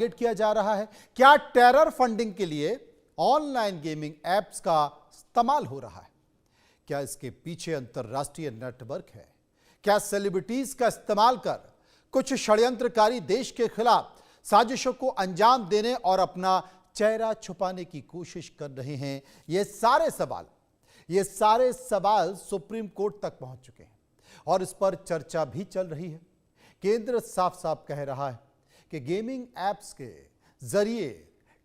Target किया जा रहा है? क्या टेरर फंडिंग के लिए ऑनलाइन गेमिंग एप्स का इस्तेमाल हो रहा है? क्या इसके पीछे अंतरराष्ट्रीय नेटवर्क है? क्या सेलिब्रिटीज का इस्तेमाल कर कुछ षड्यंत्रकारी देश के खिलाफ साजिशों को अंजाम देने और अपना चेहरा छुपाने की कोशिश कर रहे हैं? ये सारे सवाल सुप्रीम कोर्ट तक पहुंच चुके हैं और इस पर चर्चा भी चल रही है। केंद्र साफ साफ कह रहा है कि गेमिंग एप्स के जरिए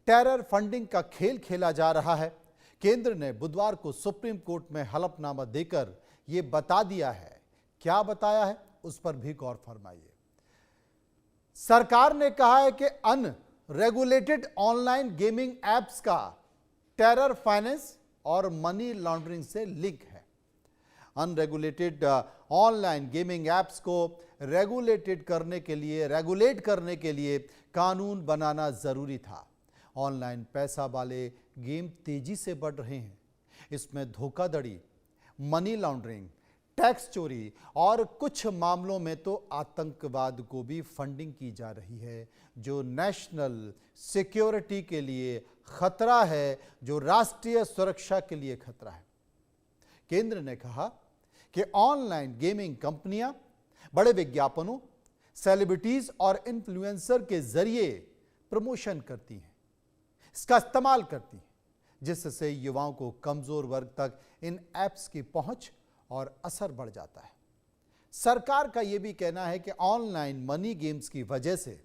टेरर फंडिंग का खेल खेला जा रहा है। केंद्र ने बुधवार को सुप्रीम कोर्ट में हलफनामा देकर यह बता दिया है। क्या बताया है, उस पर भी गौर फरमाइए। सरकार ने कहा है कि अनरेगुलेटेड ऑनलाइन गेमिंग एप्स का टेरर फाइनेंस और मनी लॉन्ड्रिंग से लिंक है। अनरेगुलेटेड ऑनलाइन गेमिंग एप्स को रेगुलेट करने के लिए कानून बनाना जरूरी था। ऑनलाइन पैसा वाले गेम तेजी से बढ़ रहे हैं। इसमें धोखाधड़ी, मनी लॉन्ड्रिंग, टैक्स चोरी और कुछ मामलों में तो आतंकवाद को भी फंडिंग की जा रही है, जो नेशनल सिक्योरिटी के लिए खतरा है, जो राष्ट्रीय सुरक्षा के लिए खतरा है। केंद्र ने कहा कि ऑनलाइन गेमिंग कंपनियां बड़े विज्ञापनों, सेलिब्रिटीज और इन्फ्लुएंसर के जरिए प्रमोशन करती हैं, इसका इस्तेमाल करती हैं, जिससे युवाओं को कमजोर वर्ग तक इन एप्स की पहुंच और असर बढ़ जाता है। सरकार का यह भी कहना है कि ऑनलाइन मनी गेम्स की वजह से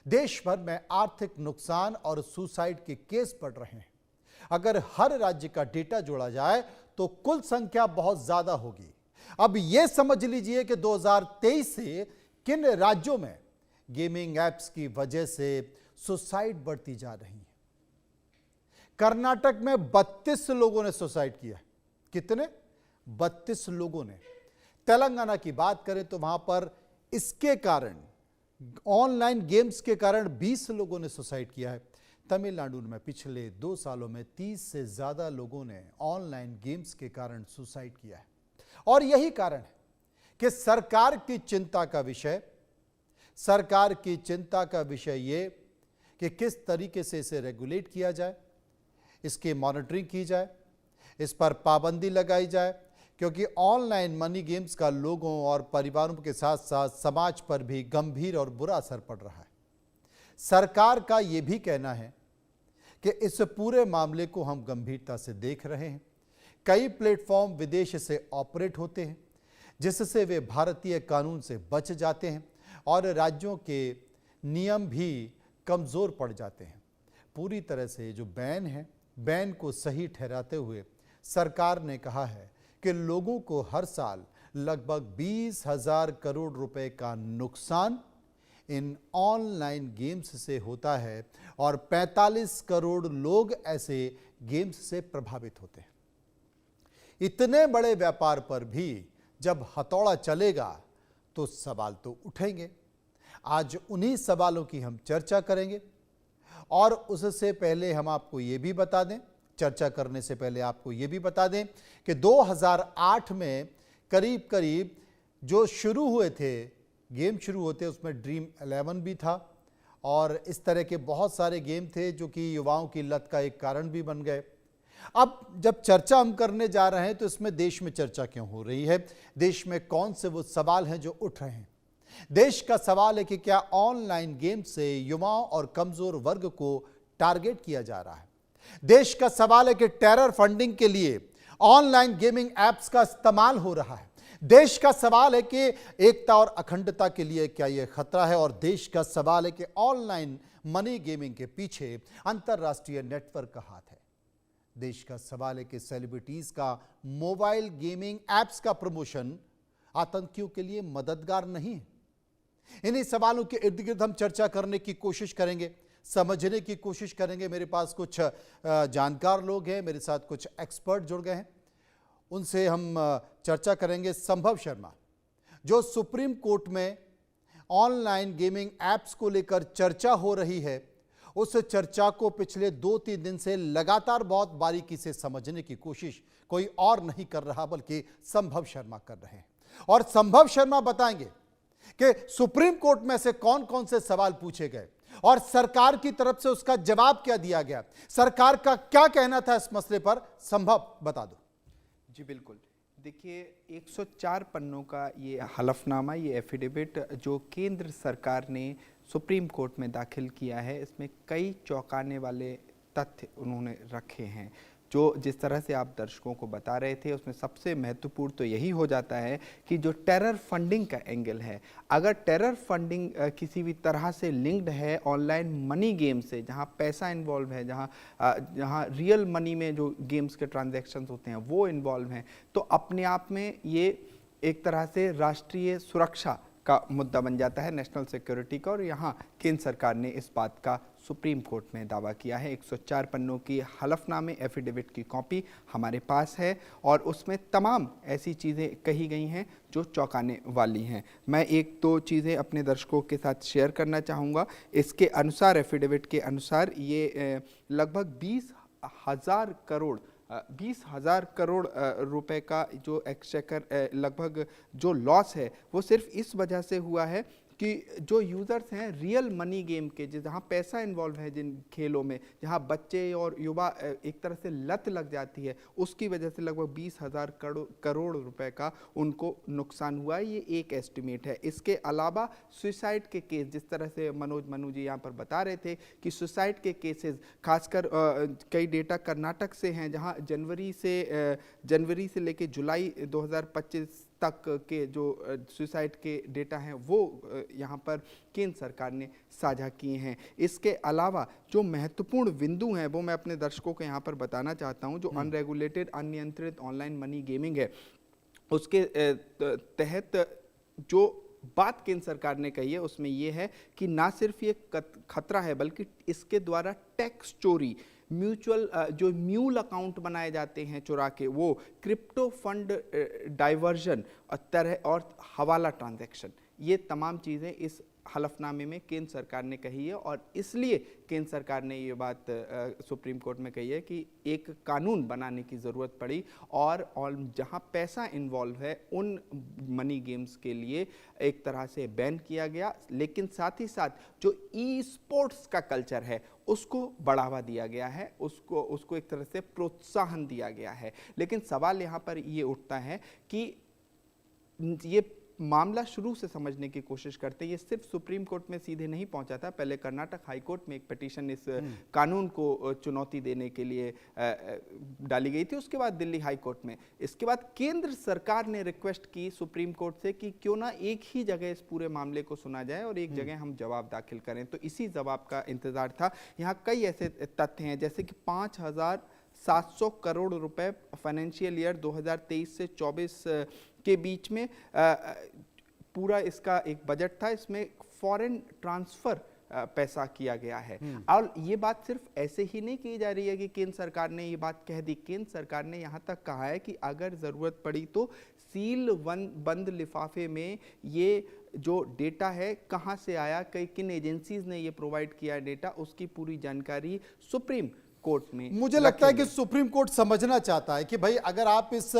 देश भर में आर्थिक नुकसान और सुसाइड के केस बढ़ रहे हैं। अगर हर राज्य का डेटा जोड़ा जाए तो कुल संख्या बहुत ज्यादा होगी। अब यह समझ लीजिए कि 2023 से किन राज्यों में गेमिंग एप्स की वजह से सुसाइड बढ़ती जा रही है। कर्नाटक में 32 लोगों ने सुसाइड किया। कितने? 32 लोगों ने। तेलंगाना की बात करें तो वहां पर इसके कारण, ऑनलाइन गेम्स के कारण 20 लोगों ने सुसाइड किया है। तमिलनाडु में पिछले 2 सालों में 30 से ज्यादा लोगों ने ऑनलाइन गेम्स के कारण सुसाइड किया है। और यही कारण है कि सरकार की चिंता का विषय ये कि किस तरीके से इसे रेगुलेट किया जाए, इसकी मॉनिटरिंग की जाए, इस पर पाबंदी लगाई जाए, क्योंकि ऑनलाइन मनी गेम्स का लोगों और परिवारों के साथ साथ समाज पर भी गंभीर और बुरा असर पड़ रहा है। सरकार का यह भी कहना है कि इस पूरे मामले को हम गंभीरता से देख रहे हैं। कई प्लेटफॉर्म विदेश से ऑपरेट होते हैं, जिससे वे भारतीय कानून से बच जाते हैं और राज्यों के नियम भी कमजोर पड़ जाते हैं। पूरी तरह से जो बैन को सही ठहराते हुए सरकार ने कहा है कि लोगों को हर साल लगभग 20,000 करोड़ रुपए का नुकसान इन ऑनलाइन गेम्स से होता है और 45 करोड़ लोग ऐसे गेम्स से प्रभावित होते हैं। इतने बड़े व्यापार पर भी जब हथौड़ा चलेगा तो सवाल तो उठेंगे। आज उन्हीं सवालों की हम चर्चा करेंगे और उससे पहले हम आपको ये भी बता दें, चर्चा करने से पहले आपको यह भी बता दें कि 2008 में करीब जो गेम शुरू होते उसमें ड्रीम 11 भी था और इस तरह के बहुत सारे गेम थे जो कि युवाओं की लत का एक कारण भी बन गए। अब जब चर्चा हम करने जा रहे हैं तो इसमें देश में चर्चा क्यों हो रही है, देश में कौन से वो सवाल हैं जो उठ रहे हैं। देश का सवाल है कि क्या ऑनलाइन गेम से युवाओं और कमजोर वर्ग को टारगेट किया जा रहा है। देश का सवाल है कि टेरर फंडिंग के लिए ऑनलाइन गेमिंग एप्स का इस्तेमाल हो रहा है। देश का सवाल है कि एकता और अखंडता के लिए क्या यह खतरा है। और देश का सवाल है कि ऑनलाइन मनी गेमिंग के पीछे अंतरराष्ट्रीय नेटवर्क का हाथ है। देश का सवाल है कि सेलिब्रिटीज का मोबाइल गेमिंग एप्स का प्रमोशन आतंकियों के लिए मददगार नहीं है। इन्हीं सवालों के इर्द गिर्द हम चर्चा करने की कोशिश करेंगे, समझने की कोशिश करेंगे। मेरे पास कुछ जानकार लोग हैं, मेरे साथ कुछ एक्सपर्ट जुड़ गए हैं, उनसे हम चर्चा करेंगे। संभव शर्मा, जो सुप्रीम कोर्ट में ऑनलाइन गेमिंग एप्स को लेकर चर्चा हो रही है, उस चर्चा को पिछले 2-3 दिन से लगातार बहुत बारीकी से समझने की कोशिश कोई और नहीं कर रहा बल्कि संभव शर्मा कर रहे हैं। और संभव शर्मा बताएंगे कि सुप्रीम कोर्ट में से कौन कौन से सवाल पूछे गए, और सरकार की तरफ से उसका जवाब क्या दिया गया, सरकार का क्या कहना था इस मसले पर, संभव बता दो। जी बिल्कुल, देखिए 104 पन्नों का ये हलफनामा, ये एफिडेविट जो केंद्र सरकार ने सुप्रीम कोर्ट में दाखिल किया है, इसमें कई चौंकाने वाले तथ्य उन्होंने रखे हैं। जो जिस तरह से आप दर्शकों को बता रहे थे, उसमें सबसे महत्वपूर्ण तो यही हो जाता है कि जो टेरर फंडिंग का एंगल है, अगर टेरर फंडिंग किसी भी तरह से लिंक्ड है ऑनलाइन मनी गेम से, जहां पैसा इन्वॉल्व है, जहां रियल मनी में जो गेम्स के ट्रांजैक्शंस होते हैं वो इन्वॉल्व हैं, तो अपने आप में ये एक तरह से राष्ट्रीय सुरक्षा का मुद्दा बन जाता है, नेशनल सिक्योरिटी का। और यहाँ केंद्र सरकार ने इस बात का सुप्रीम कोर्ट में दावा किया है। 104 पन्नों की हलफनामे एफिडेविट की कॉपी हमारे पास है और उसमें तमाम ऐसी चीज़ें कही गई हैं जो चौंकाने वाली हैं। मैं एक दो चीज़ें अपने दर्शकों के साथ शेयर करना चाहूँगा। इसके अनुसार, एफिडेविट के अनुसार, ये लगभग 20,000 करोड़ रुपए का जो एक्सचेकर लगभग जो लॉस है वो सिर्फ इस वजह से हुआ है कि जो यूज़र्स हैं रियल मनी गेम के, जहाँ पैसा इन्वॉल्व है, जिन खेलों में जहाँ बच्चे और युवा एक तरह से लत लग जाती है, उसकी वजह से लगभग 20,000 करोड़ रुपए का उनको नुकसान हुआ है। ये एक एस्टिमेट है। इसके अलावा सुसाइड के केस, जिस तरह से मनु जी यहाँ पर बता रहे थे कि सुसाइड के केसेस खासकर कई डेटा कर्नाटक से हैं, जहाँ जनवरी से लेके जुलाई 2025 तक के जो सुसाइड के डेटा हैं वो यहाँ पर केंद्र सरकार ने साझा किए हैं। इसके अलावा जो महत्वपूर्ण बिंदु हैं वो मैं अपने दर्शकों को यहाँ पर बताना चाहता हूँ। जो अनरेगुलेटेड, अनियंत्रित ऑनलाइन मनी गेमिंग है, उसके तहत जो बात केंद्र सरकार ने कही है उसमें ये है कि ना सिर्फ ये खतरा है, बल्कि इसके द्वारा टैक्स चोरी, जो म्यूल अकाउंट बनाए जाते हैं चुरा के, वो क्रिप्टो फंड डाइवर्जन और हवाला ट्रांजैक्शन, ये तमाम चीज़ें इस हलफनामे में केंद्र सरकार ने कही है। और इसलिए केंद्र सरकार ने ये बात सुप्रीम कोर्ट में कही है कि एक कानून बनाने की ज़रूरत पड़ी और जहां पैसा इन्वॉल्व है उन मनी गेम्स के लिए एक तरह से बैन किया गया। लेकिन साथ ही साथ जो ई स्पोर्ट्स का कल्चर है उसको बढ़ावा दिया गया है, उसको एक तरह से प्रोत्साहन दिया गया है। लेकिन सवाल यहाँ पर ये उठता है कि ये मामला शुरू से समझने की कोशिश करते हैं। ये सिर्फ सुप्रीम कोर्ट में सीधे नहीं पहुंचा था, पहले कर्नाटक हाई कोर्ट में एक पिटीशन इस कानून को चुनौती देने के लिए डाली गई थी, उसके बाद दिल्ली हाई कोर्ट में। इसके बाद केंद्र सरकार ने रिक्वेस्ट की सुप्रीम कोर्ट से कि क्यों ना एक ही जगह इस पूरे मामले को सुना जाए और एक जगह हम जवाब दाखिल करें। तो इसी जवाब का इंतजार था। यहाँ कई ऐसे तथ्य हैं जैसे कि 5,700 करोड़ रुपए फाइनेंशियल ईयर 2023 से 24 के बीच में पूरा इसका एक बजट था। इसमें फॉरेन ट्रांसफर पैसा किया गया है। और ये बात सिर्फ ऐसे ही नहीं की जा रही है कि केंद्र सरकार ने ये बात कह दी। केंद्र सरकार ने यहाँ तक कहा है कि अगर ज़रूरत पड़ी तो सील बंद लिफाफे में ये जो डेटा है कहाँ से आया, किन एजेंसीज ने ये प्रोवाइड किया डेटा, उसकी पूरी जानकारी सुप्रीम कोर्ट में। मुझे लगता है कि सुप्रीम कोर्ट समझना चाहता है कि भाई अगर आप इस